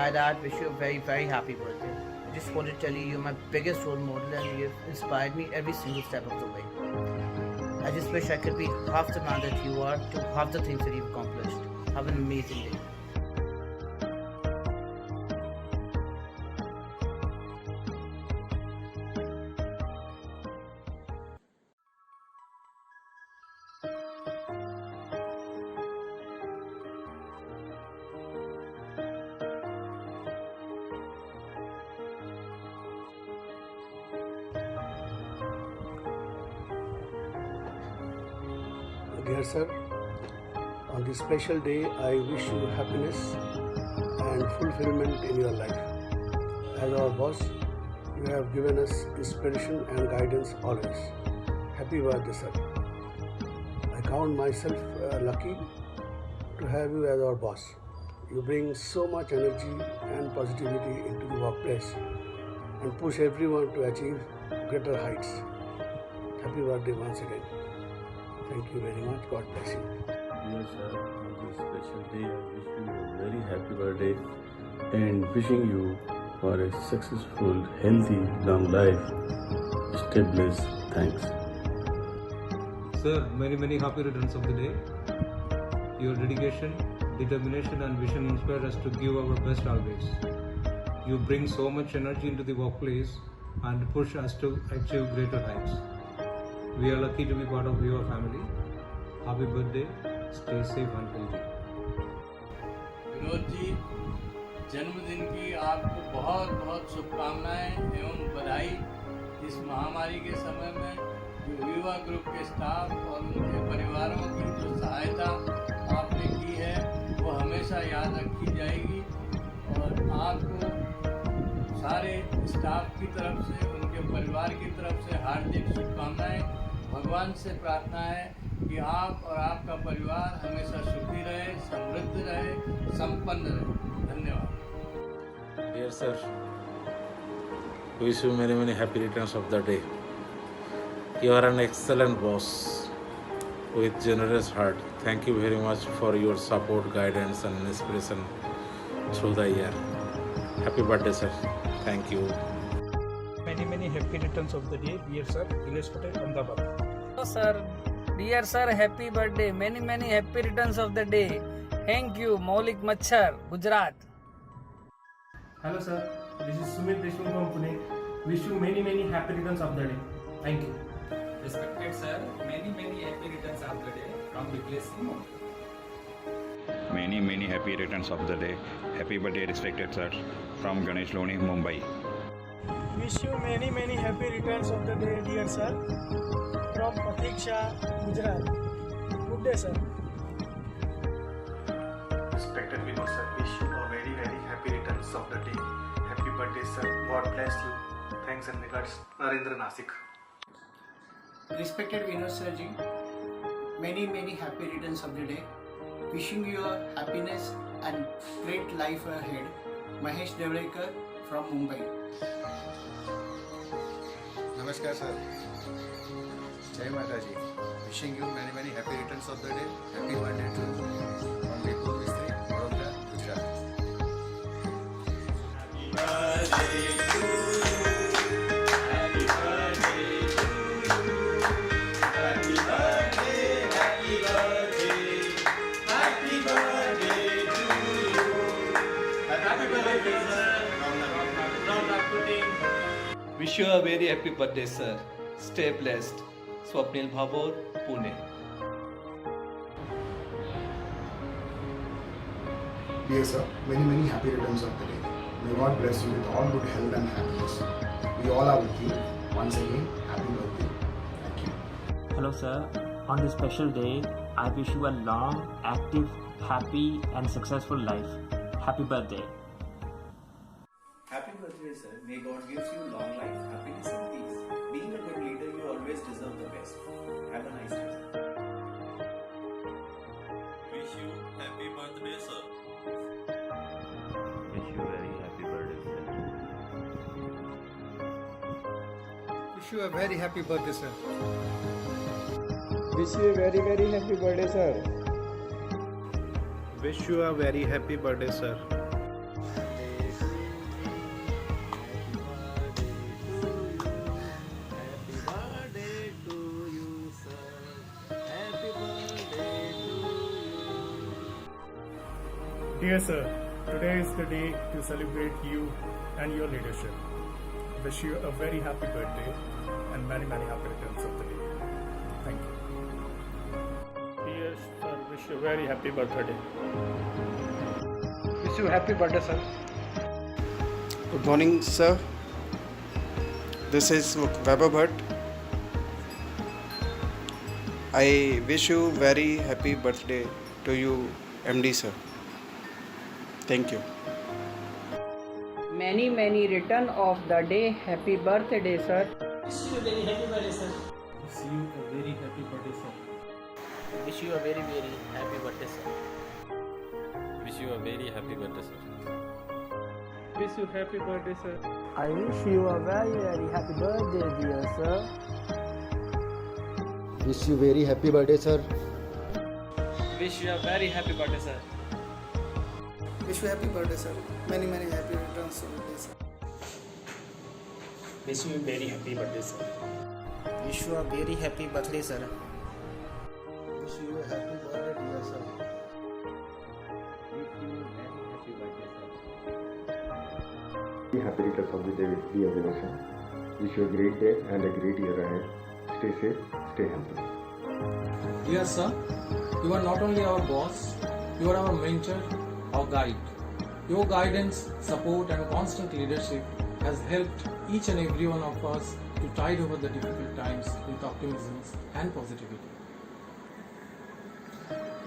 by that, wish you a very, very happy birthday. I just want to tell you, you're my biggest role model and you've inspired me every single step of the way. I just wish I could be half the man that you are to half the things that you've accomplished. Have an amazing day. Dear sir, on this special day, I wish you happiness and fulfillment in your life. As our boss, you have given us inspiration and guidance always. Happy birthday, sir. I count myself lucky to have you as our boss. You bring so much energy and positivity into the workplace and push everyone to achieve greater heights. Happy birthday once again. Thank you very much. God bless you. Yes, sir. On this special day, I wish you a very happy birthday and wishing you for a successful, healthy, long life. Stay blessed. Thanks. Sir, many happy returns of the day. Your dedication, determination and vision inspire us to give our best always. You bring so much energy into the workplace and push us to achieve greater heights. We are lucky to be part of your family. Happy birthday. Stay safe and healthy. Vinod ji, जन्मदिन की आपको बहुत बहुत शुभकामनाएं एवं बधाई। इस महामारी के समय में जो युवा ग्रुप के स्टाफ और उनके परिवारों की जो सहायता आपने की है वो हमेशा याद रखी जाएगी और आपको सारे स्टाफ की तरफ से, उनके परिवार की तरफ से हार्दिक शुभकामनाएं। भगवान से प्रार्थना है कि आप और आपका परिवार हमेशा सुखी रहे, समृद्ध रहे, संपन्न रहे। धन्यवाद। Dear sir, wish you many happy returns of the day. You are an excellent boss with generous heart. Thank you very much for your support, guidance and inspiration through the year. Happy birthday, sir. Thank you. Many happy returns of the day, dear sir. Nilesh Patel, Ahmedabad. Hello sir, dear sir, happy birthday. Many happy returns of the day. Thank you, Maulik Machhar, Gujarat. Hello sir, this is Sumit Deshmukh from Pune. Wish you many happy returns of the day. Thank you. Respected sir, many happy returns of the day from Biplesh Singh. Many happy returns of the day. Happy birthday, respected sir, from Ganesh Loni, Mumbai. Wish you many happy returns of the day, dear sir, from Pratiksha, Gujarat. Good day, sir. Respected Vinod sir, wish you a very happy returns of the day. Happy birthday, sir. God bless you. Thanks and regards, Narendra Nasik. Respected Vinod sir ji, many happy returns of the day. Wishing you a happiness and great life ahead. Mahesh Devrekar from Mumbai. नमस्कार sir, जय माता जी। Wishing you many happy returns of the day. Happy birthday to from Vipul Mistry, Vadodara, Gujarat. Happy birthday to you. Happy birthday to you. Happy birthday, happy birthday. Happy birthday to you. Happy birthday, sir. From Pudding. Wish you a very happy birthday, sir. Stay blessed. Swapnil Bhabor, Pune. Dear sir, many happy returns of the day. May God bless you with all good health and happiness. We all are with you. Once again, happy birthday. Thank you. Hello sir, on this special day, I wish you a long, active, happy and successful life. Happy birthday. Happy birthday, sir. May God gives you long life, happiness and peace. Being a good leader, you always deserve the best. Have a nice day, sir. Wish you happy birthday, sir. Wish you very happy birthday, sir. Wish you a very happy birthday, sir. Wish you a very happy birthday, sir. Wish you a very happy birthday, sir. Dear sir, today is the day to celebrate you and your leadership. Wish you a very happy birthday and many happy returns of the day. Thank you. Dear sir, wish you a very happy birthday. Wish you happy birthday, sir. Good morning, sir. This is Weber Bhatt. I wish you very happy birthday to you, MD sir. Thank you. Many return of the day. Happy birthday, sir. Wish you a very happy birthday, sir. Wish you a very happy birthday, sir. Wish you a very happy birthday, sir. Wish you a very happy birthday, sir. Wish you happy birthday, sir. I wish you a very happy birthday, dear sir. Wish you very happy birthday, sir. Wish you a very happy birthday, sir. Wish you happy birthday, sir. Many happy returns of the day, sir. Wish you a very happy birthday, sir. Wish you a very happy birthday, sir. Wish you a happy birthday, dear sir. Happy returns of the day, dear Vinasha. Wish you a great day and a great year ahead. Stay safe, stay healthy. Dear sir, you are not only our boss, you are our mentor, our guide. Your guidance, support and constant leadership has helped each and every one of us to tide over the difficult times with optimism and positivity.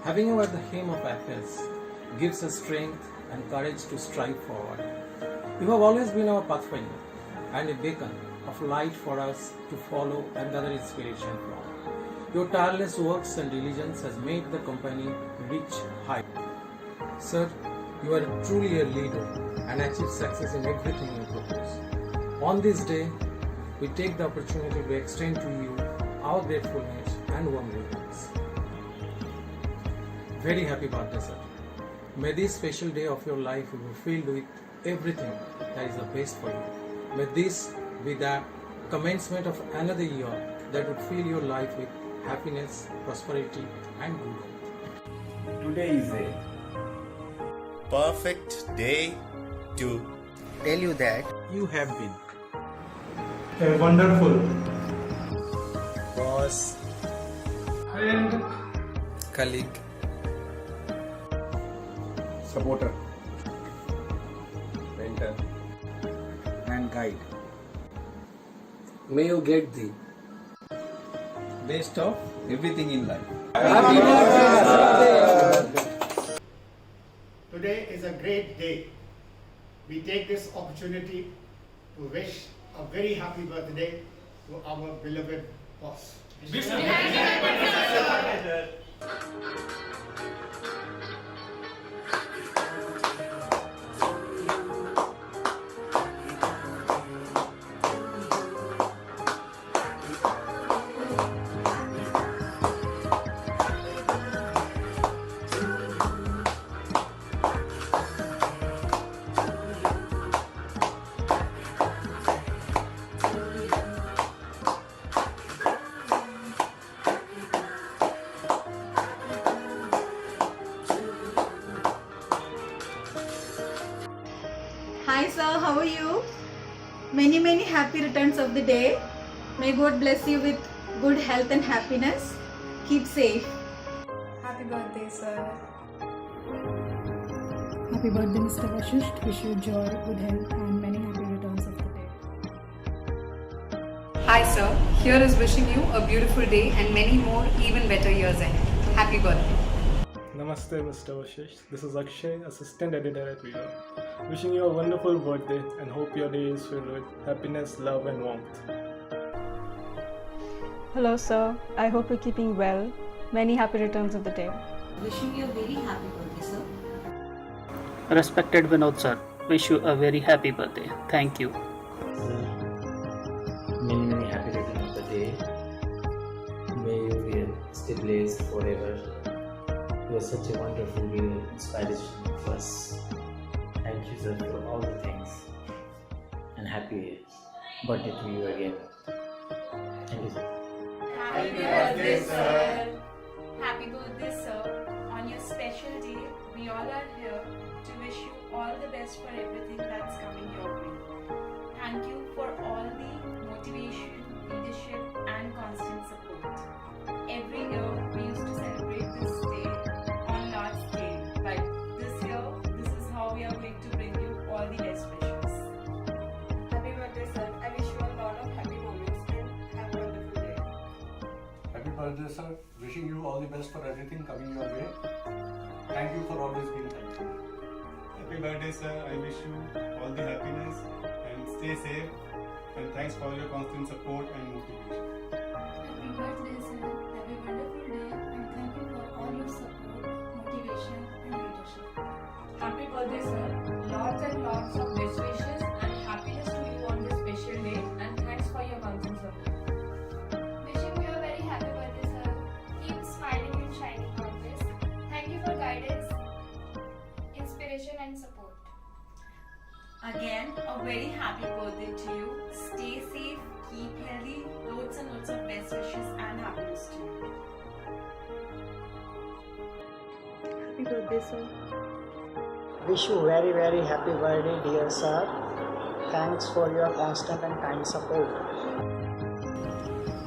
Having you at the helm of affairs gives us strength and courage to strive forward. You have always been our pathfinder and a beacon of light for us to follow and gather inspiration from. Your tireless works and diligence has made the company reach high. Sir, you are truly a leader and achieve success in everything you propose. On this day, we take the opportunity to extend to you our gratefulness and warm greetings. Very happy birthday, sir. May this special day of your life be filled with everything that is the best for you. May this be the commencement of another year that would fill your life with happiness, prosperity and good health. Today is a perfect day to Tell you that you have been A wonderful boss and colleague, Supporter, mentor, and guide. May you get the best of everything in life. Today is a great day. We take this opportunity to wish a very happy birthday to our beloved boss. Hi sir, how are you? Many happy returns of the day. May God bless you with good health and happiness. Keep safe. Happy birthday, sir. Happy birthday, Mr. Vashisht. Wish you joy, good health, and many happy returns of the day. Hi, sir. Here is wishing you a beautiful day and many more, even better years ahead. Happy birthday. Namaste, Mr. Vashish. This is Akshay, Assistant Editor at Viva. Wishing you a wonderful birthday and hope your day is filled with happiness, love, and warmth. Hello, sir. I hope you're keeping well. Many happy returns of the day. Wishing you a very happy birthday, sir. Respected Vinod sir, wish you a very happy birthday. Thank you. Sir, many happy returns of the day. May you be stay blessed forever. You are such a wonderful inspiration for us. Thank you, sir, for all the things. And happy birthday to you again. Thank you, sir. Happy birthday, sir. Happy birthday, sir. On your special day, we all are here to wish you all the best for everything that's coming your way. Thank you for all the motivation, leadership and constant support. Every year we used to celebrate this day on large scale, but this year this is how we are going to bring you all the best wishes. Happy birthday sir. I wish you a lot of happy moments and have a wonderful day. Happy birthday, sir. Wishing you all the best for everything coming your way. Thank you for always being helpful. Happy birthday, sir. I wish you all the happiness and stay safe. And thanks for your constant support and motivation. Happy birthday, sir. Have a wonderful day and thank you for all your support, motivation and leadership. Happy birthday sir. Lots and lots of best wishes and happiness to you on this special day and thanks for your constant support. Wishing you a very happy birthday, sir. Keep smiling and shining always. Thank you for guidance, inspiration and support. Again, a very happy birthday to you. Stay safe, keep healthy, loads and loads of best wishes and happiness to you. Happy birthday, sir. Wish you very happy birthday, dear sir. Thanks for your constant and kind support.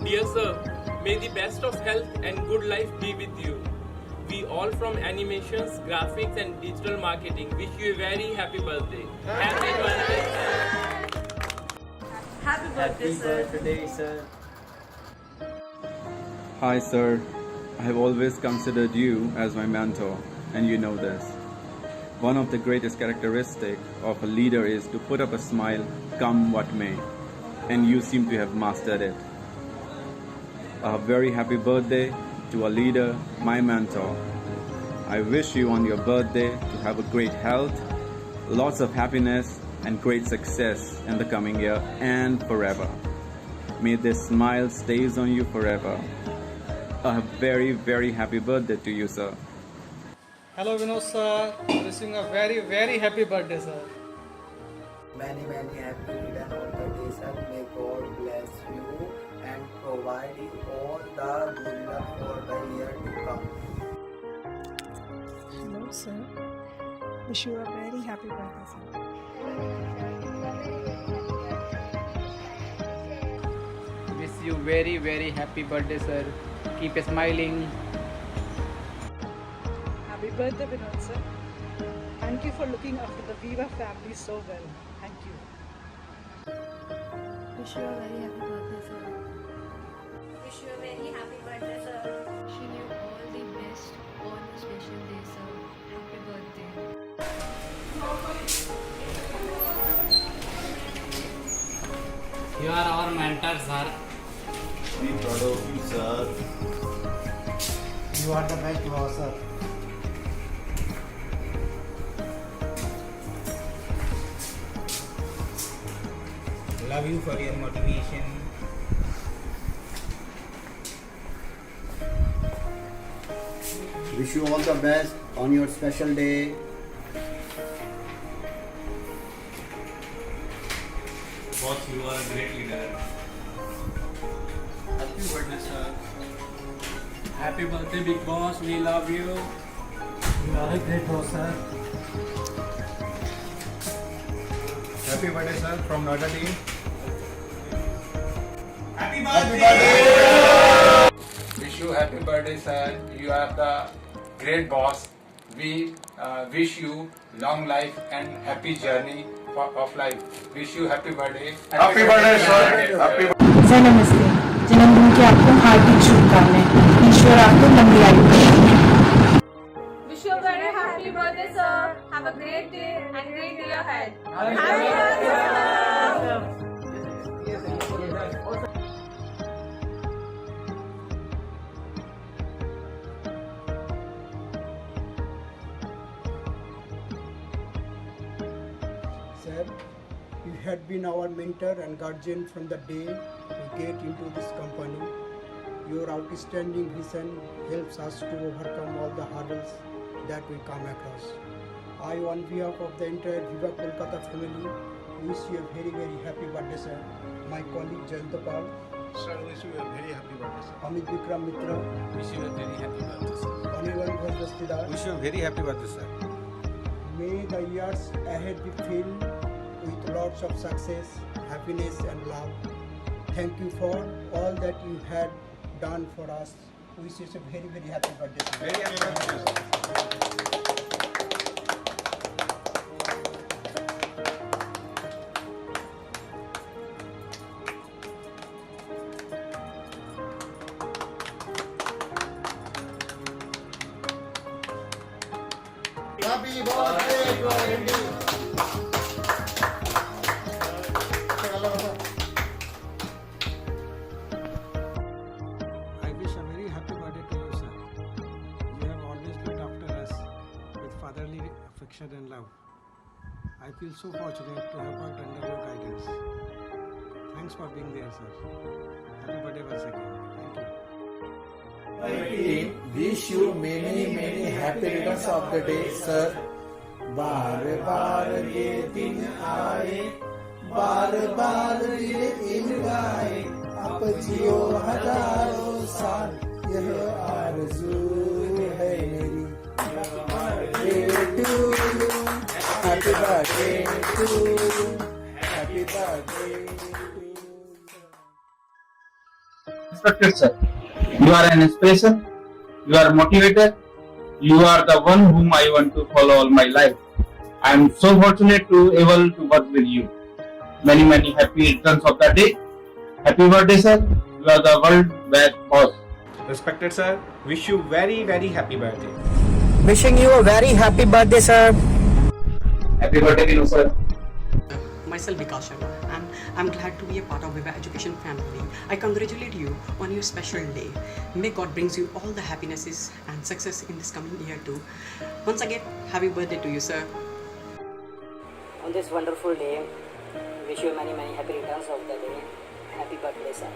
Dear sir, may the best of health and good life be with you. We all from animations, graphics and digital marketing wish you a very happy birthday. Happy birthday sir. Happy birthday sir. Hi sir, I have always considered you as my mentor and you know this. One of the greatest characteristics of a leader is to put up a smile come what may, and you seem to have mastered it. A very happy birthday to a leader, my mentor. I wish you on your birthday to have a great health, lots of happiness and great success in the coming year and forever. May this smile stays on you forever. A very happy birthday to you, sir. Hello Vinod sir, wishing a very happy birthday sir. Many happy return of the day, sir. May God bless you and provide you all the good luck for the year to come. Hello, sir. Wish you a very happy birthday, sir. Wish you very happy birthday, sir. Keep smiling. Happy birthday, Vinod, sir. Thank you for looking after the Viva family so well. Thank you. Wish you a very happy birthday, sir. Wish you a very happy birthday sir. Wishing you all the best on this special day, sir. Happy birthday. You are our mentor, sir. Be proud of you, sir. You are the best boss, sir. Love you for your motivation. Wish you all the best on your special day. Boss, you are a great leader. Happy birthday, sir. Happy birthday, big boss. We love you. You are a great boss, sir. Happy birthday, sir, from Noida team. Happy birthday! Wish you happy birthday, sir. You are the great boss. We wish you long life and happy journey of life. Wish you happy birthday. Happy birthday, sir. Happy sir नमस्ते, जन्मदिन की आपको हार्दिक शुभकामनाएं। ईश्वर आपको लंबी आयु दे। Wish you a very happy birthday sir. Have a great day and great day ahead. Happy birthday, sir. Sir, you had been our mentor and guardian from the day we get into this company. Your outstanding vision helps us to overcome all the hurdles that we come across. I, on behalf of the entire Viva Kolkata family, wish you a very happy birthday, sir. My colleague Jayantapal Sir, wish you a very happy birthday, sir. Amit Vikram Mitra, Wish you a very happy birthday, sir. Anirban Bhojastidar. Wish you a very happy birthday, sir. May the years ahead be filled with lots of success, happiness and love. Thank you for all that you had done for us. Wish you a very, very happy birthday. Sir. Very happy birthday, sir. Happy birthday to Andy. I wish a very happy birthday to you, sir. You have always looked after us with fatherly affection and love. I feel so fortunate to have worked under your guidance. Thanks for being there, sir. Happy birthday once again. Thank you. Wish you many happy returns of the day, sir. बार बार ये दिन आए, बार बार ये दिन गाए, आप जियो हजारों साल, यह आरज़ू है मेरी. Happy birthday to you, happy birthday to you. Respected sir, you are an inspiration, you are a motivator, you are the one whom I want to follow all my life. I am so fortunate to able to work with you. Many happy returns of the day. Happy birthday sir, you are the world best boss. Respected sir, wish you very happy birthday. Wishing you a very happy birthday, sir. Happy birthday Vinu sir. Myself Vikas Sharma and I'm glad to be a part of Viva Education family. I congratulate you on your special day. May God brings you all the happinesses and success in this coming year too. Once again, happy birthday to you, sir. On this wonderful day, wish you many happy returns of the day. Happy birthday, sir.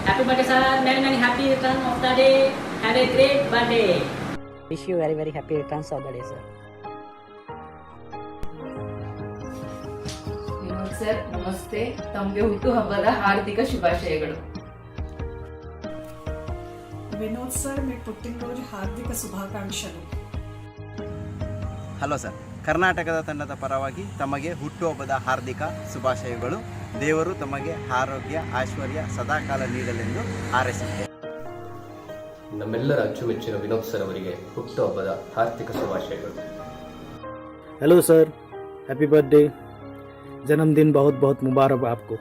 Happy birthday, sir. Many happy returns of the day. Have a great birthday. Wish you very happy returns of the day, sir. Vinod sir ನಮಸ್ತೆ. ತಮಗೆ ಹುಟ್ಟುಹಬ್ಬದ ಹಾರ್ದಿಕ ಶುಭಾಶಯಗಳು. Vinod sir మీ పుట్టినరోజు హార్దిక శుభాకాంక్షలు. Hello sir, ಕರ್ನಾಟಕದ ತಂಡದ ಪರವಾಗಿ ತಮಗೆ ಹುಟ್ಟುಹಬ್ಬದ ಹಾರ್ದಿಕ ಶುಭಾಶಯಗಳು. ದೇವರು ತಮಗೆ ಆರೋಗ್ಯ ಐಶ್ವರ್ಯ ಸದಾಕಾಲ ನೀಡಲೆಂದು ಹಾರೈಸುತ್ತೇನೆ. ನಮ್ಮೆಲ್ಲರ ಅಚ್ಚುಮೆಚ್ಚಿನ ವಿನೋದ್ ಸರ್ ಅವರಿಗೆ ಹುಟ್ಟುಹಬ್ಬದ ಹಾರ್ದಿಕ ಶುಭಾಶಯಗಳು. Hello sir, happy birthday. जन्मदिन बहुत बहुत मुबारक आपको.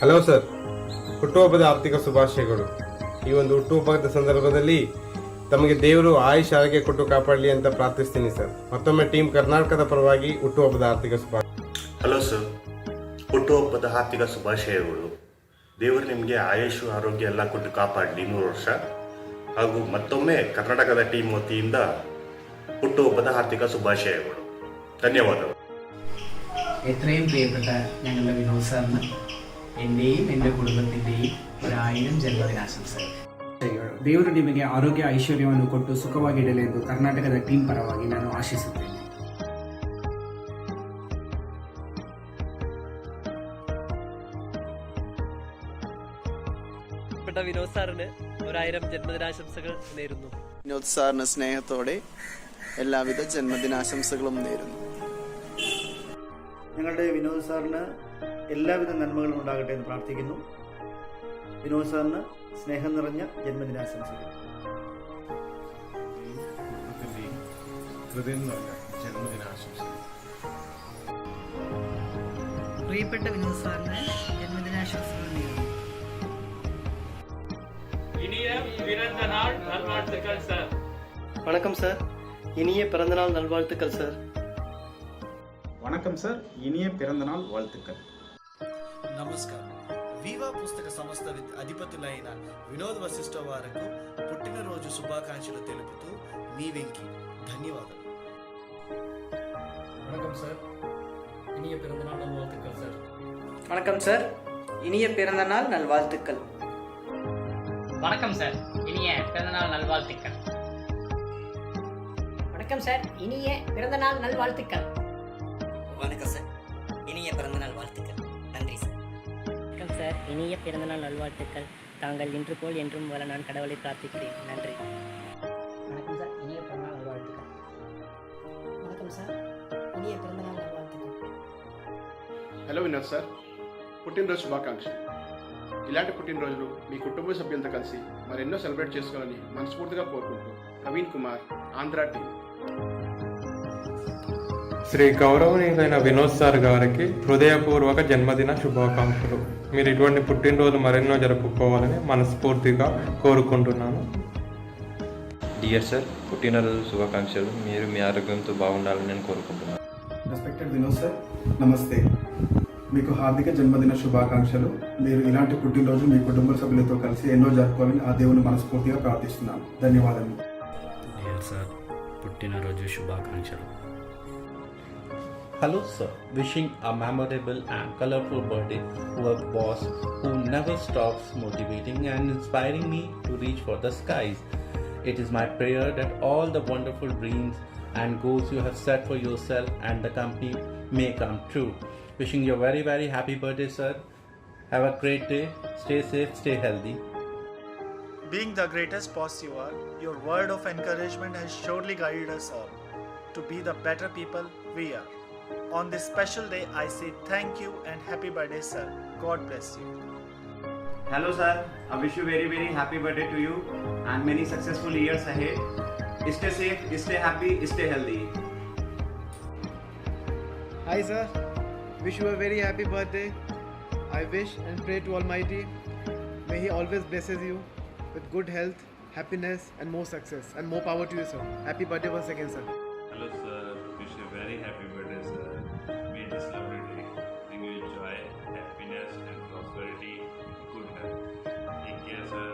ಹಲೋ ಸರ್, ಹುಟ್ಟುಹಬ್ಬದ ಆರ್ಥಿಕ ಶುಭಾಶಯಗಳು. ಈ ಒಂದು ಹುಟ್ಟುಹಬ್ಬದ ಸಂದರ್ಭದಲ್ಲಿ ತಮಗೆ ದೇವರು ಆಯುಷ್ ಆರೋಗ್ಯ ಕೊಟ್ಟು ಕಾಪಾಡಲಿ ಅಂತ ಪ್ರಾರ್ಥಿಸ್ತೀನಿ ಸರ್. ಮತ್ತೊಮ್ಮೆ ಟೀಮ್ ಕರ್ನಾಟಕದ ಪರವಾಗಿ ಹುಟ್ಟುಹಬ್ಬದ ಆರ್ಥಿಕ ಶುಭಾಶಯ. ಹಲೋ ಸರ್, ಹುಟ್ಟುಹಬ್ಬದ ಆರ್ಥಿಕ ಶುಭಾಶಯಗಳು. ದೇವರು ನಿಮಗೆ ಆಯುಷ್ ಆರೋಗ್ಯ ಎಲ್ಲ ಕೊಟ್ಟು ಕಾಪಾಡಲಿ 100 ವರ್ಷ. ಹಾಗೂ ಮತ್ತೊಮ್ಮೆ ಕರ್ನಾಟಕದ ಟೀಮ್ ವತಿಯಿಂದ ಹುಟ್ಟುಹಬ್ಬದ ആർത്ഥിക ശുഭാശയಗಳು. ധന്യവാദങ്ങൾ. എത്രയും പ്രിയപ്പെട്ട ഞങ്ങളുടെ വിനോദ് സാറിന് എൻ്റെയും എൻ്റെ കുടുംബത്തിൻ്റെയും 1000 ಜನ್ಮದಿನಾಶಂಸೆಗಳು. ದೇವರು ನಿಮಗೆ ಆರೋಗ್ಯ ಐಶ್ವರ್ಯವನ್ನು ಕೊಟ್ಟು ಸುಖವಾಗಿಡಲಿ ಎಂದು ಕರ್ನಾಟಕದ ಟೀಮ್ ಪರವಾಗಿ ನಾನು ಆಶಿಸುತ್ತೇನೆ. വിനോദ് സാറിന് 1000 ജന്മദിനാശംസകൾ നേരുന്നു. വിനോദ് സാറിന് സ്നേഹത്തോടെ എല്ലാവിധ ജന്മദിനാശംസകളും നേരുന്നു. ഞങ്ങളുടെ വിനോദ് സാറിന് എല്ലാവിധ നന്മകളും ഉണ്ടാകട്ടെ എന്ന് പ്രാർത്ഥിക്കുന്നു. വിനോദ് സാറിന് സ്നേഹം നിറഞ്ഞ ജന്മദിനാശംസകൾ. പ്രിയപ്പെട്ട വിനോദ് സാറിന് ജന്മദിനാശംസകൾ നേരുന്നു. வணக்கம் சார், இனிய பிறந்தநாள் நல்வாழ்த்துக்கள் சார். వణకం సార్, ఇనియ పిరందనాల్ వాళ్తుక్కల్. నమస్కారం. వివా పుస్తక సంస్థ అధిపతులైన వినోద్ వశిష్ఠ వారికి పుట్టినరోజు శుభాకాంక్షలు తెలుపుతూ మీ వెంకి. ధన్యవాదాలు. வணக்கம் சார், இனிய பிறந்தநாள் நல்வாழ்த்துக்கள் சார். வணக்கம் சார், இனிய பிறந்தநாள் நல்வாழ்த்துக்கள். வணக்கம் சார், இனிய பிறந்தநாள் நல்வாழ்த்துக்கள். வணக்கம் சார், இனிய பிறந்தநாள் நல்வாழ்த்துக்கள். வணக்கம் சார், இனிய பிறந்தநாள் வாழ்த்துக்கள். நன்றி சார். வணக்கம் சார், சார், இனிய பிறந்தநாள் நல்வாழ்த்துக்கள். தாங்கள் இன்று போல் என்றும் வர நான் கடவுளை பிரார்த்திக்கிறேன். நன்றி. வணக்கம் சார், இனிய பிறந்தநாள் நல்வாழ்த்துக்கள். வணக்கம் சார், இனிய பிறந்தநாள் நல்வாழ்த்துக்கள். హలో వినోద్ సార్, పుట్టినరోజు శుభాకాంక్షలు. ఇలాంటి పుట్టినరోజులు మీ కుటుంబ సభ్యులతో కలిసి మరెన్నో సెలబ్రేట్ చేసుకోవాలని మనస్ఫూర్తిగా కోరుకుంటూ ప్రవీణ్ కుమార్, ఆంధ్ర టీం. శ్రీ గౌరవనీయులైన వినోద్ సార్ గారికి హృదయపూర్వక జన్మదిన శుభాకాంక్షలు. మీరు ఇటువంటి పుట్టినరోజు మరెన్నో జరుపుకోవాలని మనస్ఫూర్తిగా కోరుకుంటున్నాను. డియర్ సార్, పుట్టినరోజు శుభాకాంక్షలు. మీరు మీ ఆరోగ్యంతో బాగుండాలని నేను కోరుకుంటున్నాను. రెస్పెక్టెడ్ వినోద్ సార్, నమస్తే. మీకు హార్దిక జన్మదిన శుభాకాంక్షలు. మీరు ఇలాంటి పుట్టినరోజు మీ కుటుంబ సభ్యులతో కలిసి ఎన్నో జరుపుకోవాలని ఆ దేవుని మనస్ఫూర్తిగా ప్రార్థిస్తున్నాను. ధన్యవాదాలు. డియర్ సార్, పుట్టినరోజు శుభాకాంక్షలు. Hello sir, wishing a memorable and colorful birthday to a boss who never stops motivating and inspiring me to reach for the skies. It is my prayer that all the wonderful dreams and goals you have set for yourself and the company may come true. Wishing you a very very happy birthday sir. Have a great day, stay safe, stay healthy. Being the greatest boss you are, your word of encouragement has surely guided us all to be the better people we are. On this special day, I say thank you and happy birthday, sir. God bless you. Hello, sir. I wish you very, very happy birthday to you and many successful years ahead. Stay safe, stay happy, stay healthy. Hi, sir. Wish you a very happy birthday. I wish and pray to Almighty, may He always blesses you with good health, happiness, and more success. And more power to you, sir. Happy birthday once again, sir. Hello, sir. Wish you a very happy birthday, sir. May this lovely day bring you joy, happiness, and prosperity, good health. Take care, sir.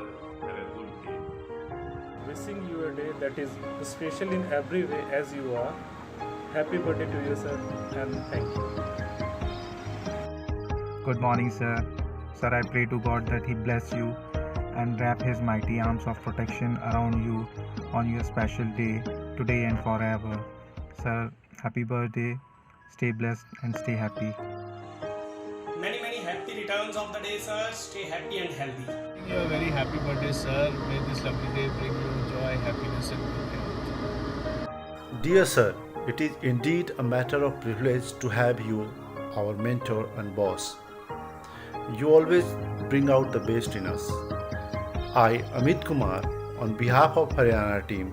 Have a good day. Wishing you a day that is special in every way as you are. Happy birthday to you, sir, and thank you. Good morning, sir. Sir, I pray to God that He bless you and wrap His mighty arms of protection around you on your special day, today and forever. Sir, happy birthday. Stay blessed and stay happy. Many happy returns of the day, sir. Stay happy and healthy. You a very happy birthday, sir. May this lovely day bring you joy, happiness, and good health. Dear sir, it is indeed a matter of privilege to have you, our mentor and boss. You always bring out the best in us. I, Amit Kumar, on behalf of Haryana team,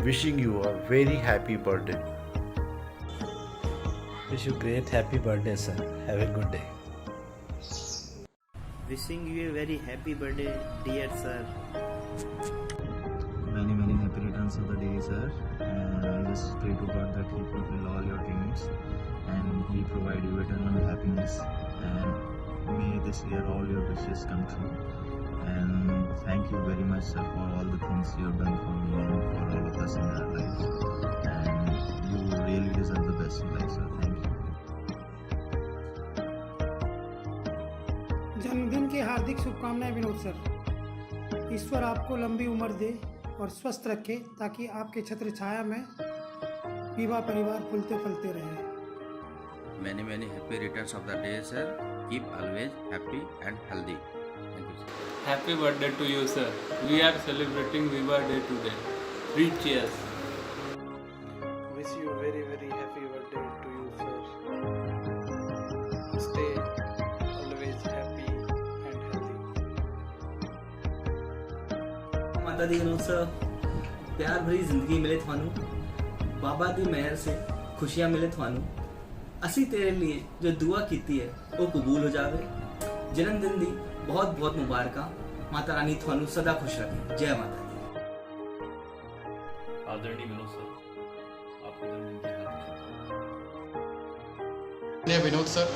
wishing you a very happy birthday. Wish you great happy birthday, sir. Have a good day. Wishing you a very happy birthday, dear sir. Many happy returns of the day, sir. And I just pray to God that He fulfill all your dreams and He provide you eternal happiness. And may this year all your wishes come true. And thank you very much, sir, for all the things you have done for me and for all of us in our lives. And you really deserve the best in life, sir. Thank you. जन्मदिन की हार्दिक शुभकामनाएं Vinod sir. ईश्वर आपको लंबी उम्र दे और स्वस्थ रखे ताकि आपके छत्र छाया में विवाह परिवार फूलते फलते रहे। Many happy returns of the day, sir. Keep always happy and healthy. Thank you, sir. Happy birthday to you, sir. We are celebrating Viva Day today. Three cheers. Wish you a very happy birthday to you, sir. Stay always happy and healthy. माता दी Vinod sir, प्यार भरी जिंदगी मिले थानू, बाबा दी मेहर से खुशियां मिले थानू। असी तेरे लिए जो दुआ कीती है वो कबूल हो जावे। जन्मदिन दी बहुत मुबारक। माता रानी थानू सदा खुश रखे। जय माता दी। आदरणीय विनोद सर, आपको जन्मदिन की हार्दिक विनोद सर,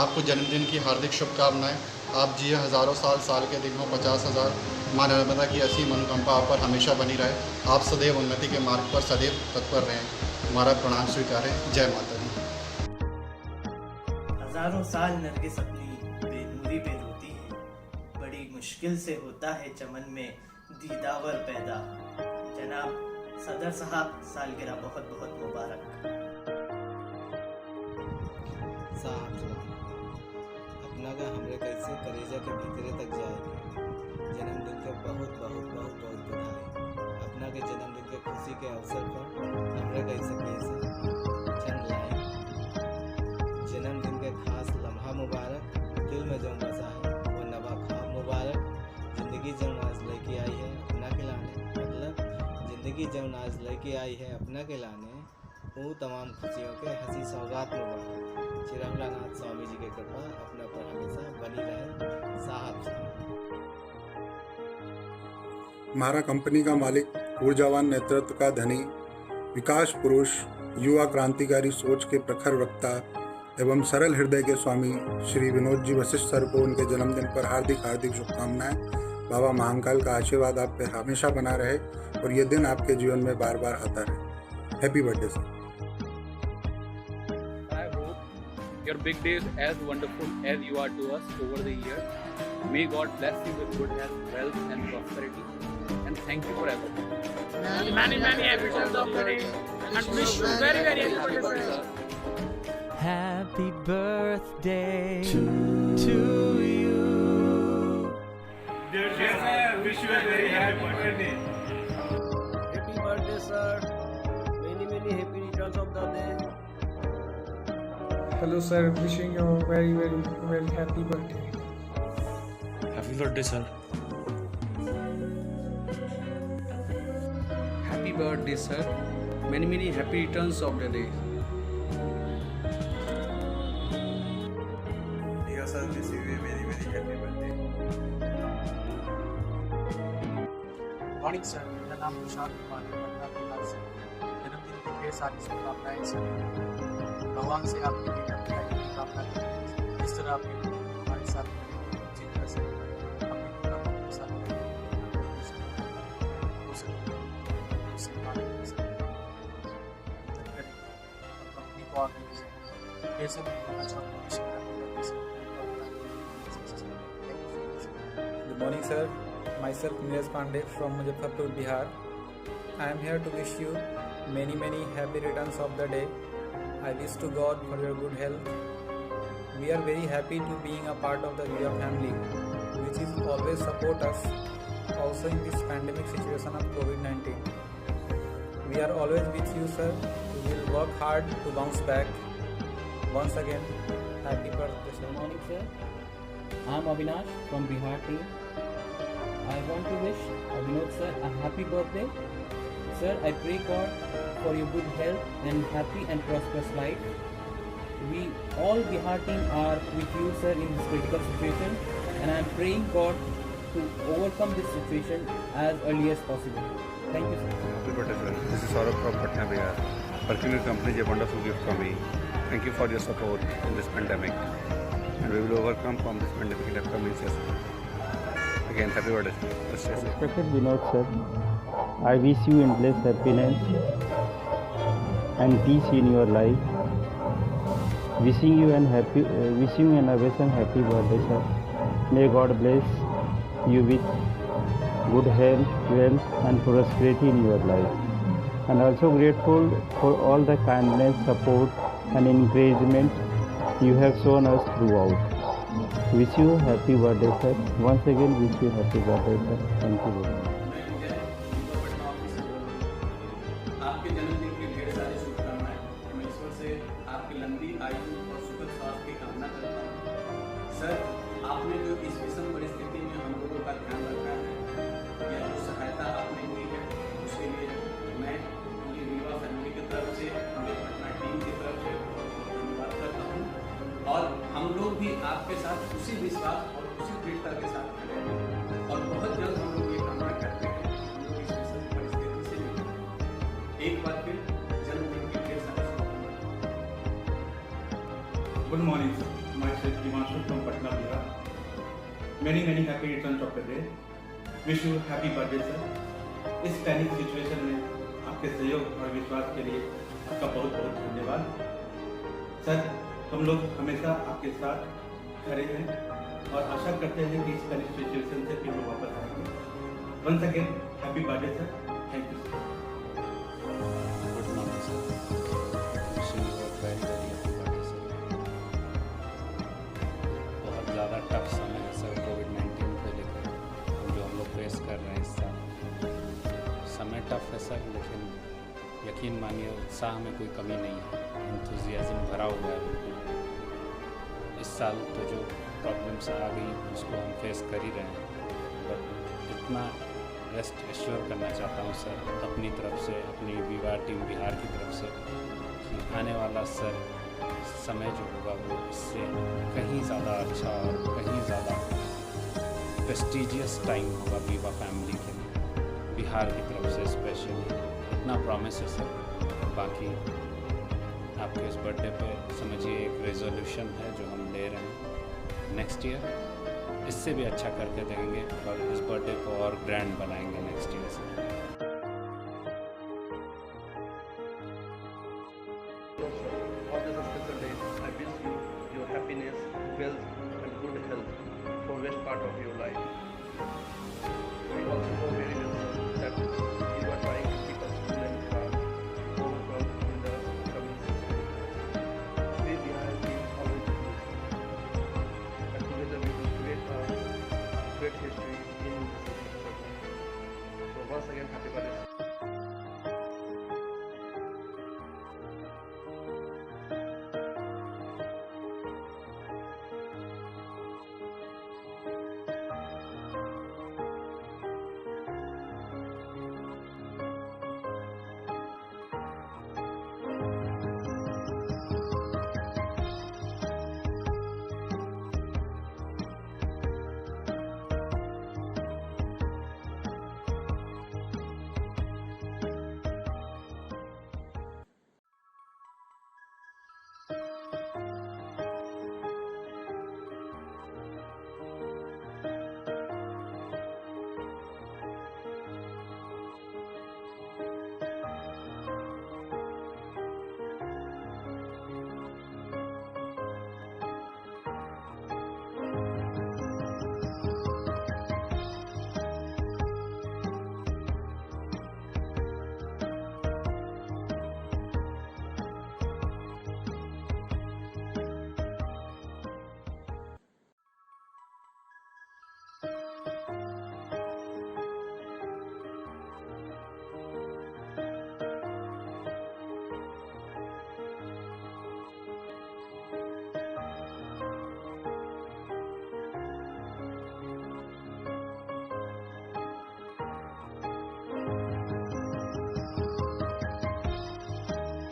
आपको जन्मदिन की हार्दिक शुभकामनाएं। आप जिए हज़ारों साल के दिन हो 50,000। माँ नर्मदा की असीम अनुकंपा आप पर हमेशा बनी रहे। आप सदैव उन्नति के मार्ग पर सदैव तत्पर रहें। हमारा प्रणाम स्वीकारें। जय माता दी। हजारों साल नरगिस अपनी बेनूरी पे रोती है, बड़ी मुश्किल से होता है चमन में दीदावर पैदा। जनाब सदर साहब, सालगिरह बहुत मुबारक। साहब, अपना अपना का हमरे कैसे कलेजा के भीतरे तक जाएगी। जन्मदिन के बहुत बहुत बहुत बहुत बधाई। अपना के जन्मदिन के खुशी के अवसर पर हमरे कैसे चंद लाइन। जन्मदिन के खास लम्हा मुबारक, दिल में जो बसा है वो नवा ख्वाब मुबारक। ज़िंदगी जो नाज लेके आई है अपना के लाने, मतलब ज़िंदगी जो नाज लेके आई है अपना के लाने, वो तमाम खुशियों के हंसी सौगात मुबारक। चिरंगलानाथ स्वामी जी की कृपा अपने पर हमेशा बनी रहे। साहब हमारा कंपनी का मालिक, ऊर्जावान नेतृत्व का धनी, विकास पुरुष, युवा क्रांतिकारी सोच के प्रखर वक्ता एवं सरल हृदय के स्वामी श्री विनोद जी वशिष्ठ सर को उनके जन्मदिन पर हार्दिक हार्दिक शुभकामनाएं। बाबा महाकाल का आशीर्वाद आप पे हमेशा बना रहे और ये दिन आपके जीवन में बार बार आता रहे। Happy birthday sir. Your big day is as wonderful as you are to us over the years. May God bless you with good health, wealth and prosperity. And thank you for everything. Many happy returns of the day and wish you very happy birthday. Happy birthday to you. Dear sir, wish you a very happy birthday. Happy birthday sir. Many happy returns of the day. Hello sir, wishing you a very happy birthday. Happy birthday, sir. Happy birthday sir. Many happy returns of the day. Dear sir, wish you a very happy birthday. Morning sir, मेरा नाम तुषार कुमार है, पटना बिहार से। जन्मदिन की ढेर सारी शुभकामनाएं sir. भगवान से आपके लिए अपनी कामना करते हैं। इस तरह आपके हमारे साथ जिस तरह से अपने कामों के साथ कंपनी को आगे ले जाए। ये सब करना चाहता हूँ। Good morning sir, myself Neeraj Pandey from Muzaffarpur, Bihar. I am here to wish you many happy returns of the day. I wish to God for your good health. We are very happy to being a part of the Via family, which is always support us also in this pandemic situation of COVID-19. We are always with you sir. We will work hard to bounce back. Once again, happy birthday sir. Good morning sir. I am Avinash from Bihar team. I want to wish Vinod sir a happy birthday. Sir, I pray God for your good health and happy and prosperous life. We all Bihar team are with you sir in this critical situation, and I am praying God to overcome this situation as early as possible. Thank you sir. Happy birthday sir. This is Saurabh from Patna, Bihar. Working with company is a wonderful gift for me. Thank you for your support in this pandemic, and we will overcome from this pandemic in the upcoming season. Again, happy birthday. Respected Vinod sir, I wish you endless happiness and peace in your life. Wishing you an always happy birthday sir. May God bless you with good health, wealth and prosperity in your life. And also grateful for all the kindness, support and encouragement you have shown us throughout. Wish you happy birthday sir. Once again wish you happy birthday sir. Thank you very much. आपके जन्मदिन की ढेर सारी शुभकामनाएं। मैं ईश्वर से आपकी लंबी आयु और सुखद स्वास्थ्य की कामना करता हूँ। सर, आपने जो इस विषम परिस्थिति में हम लोगों का ध्यान रखा है या जो सहायता आपने की है, उसके लिए मैं पूरी रीवा फैमिली की तरफ से, पूरे पटना टीम की तरफ से धन्यवाद करता हूँ। और हम लोग भी आपके साथ उसी विश्वास और उसी दृढ़ता के साथ खड़े हैं और बहुत जल्द हम लोग ये कामना करते हैं कि हम लोग इस विषम परिस्थिति से निकलें। एक बार फिर जन्मदिन की ढेर सारी शुभकामनाएं। Good morning sir. Myself Himanshu from Patna, Bihar. Many happy returns of the day. Wish you happy birthday sir. इस पैनिक सिचुएशन में आपके सहयोग और विश्वास के लिए आपका बहुत धन्यवाद सर। हम लोग हमेशा आपके साथ खड़े हैं और आशा करते हैं कि इस पैनिक सिचुएशन से फिर वापस आएंगे। Once again happy birthday sir. Thank you sir. Good morning sir. Wishing you a very happy birthday sir. बहुत यकीन मानिए उत्साह में कोई कमी नहीं है, एंथुजियाज्म भरा हुआ है बिल्कुल। इस साल तो जो प्रॉब्लम्स आ गई उसको हम फेस कर ही रहे हैं, बट इतना रेस्ट एश्योर करना चाहता हूँ सर अपनी तरफ से, अपनी विवाह टीम बिहार की तरफ से, कि आने वाला सर समय जो होगा वो इससे कहीं ज़्यादा अच्छा और कहीं ज़्यादा प्रेस्टिजियस टाइम होगा विवा फैमिली के लिए, बिहार की तरफ से स्पेशली। इतना प्रॉमिस है सर। बाकी आपके इस बर्थडे पे समझिए एक रेजोल्यूशन है जो हम ले रहे हैं, नेक्स्ट ईयर इससे भी अच्छा करके देंगे और इस बर्थडे को और ग्रैंड बनाएंगे नेक्स्ट ईयर से। On this special day, I wish you your happiness, wealth and good health for rest part of your life.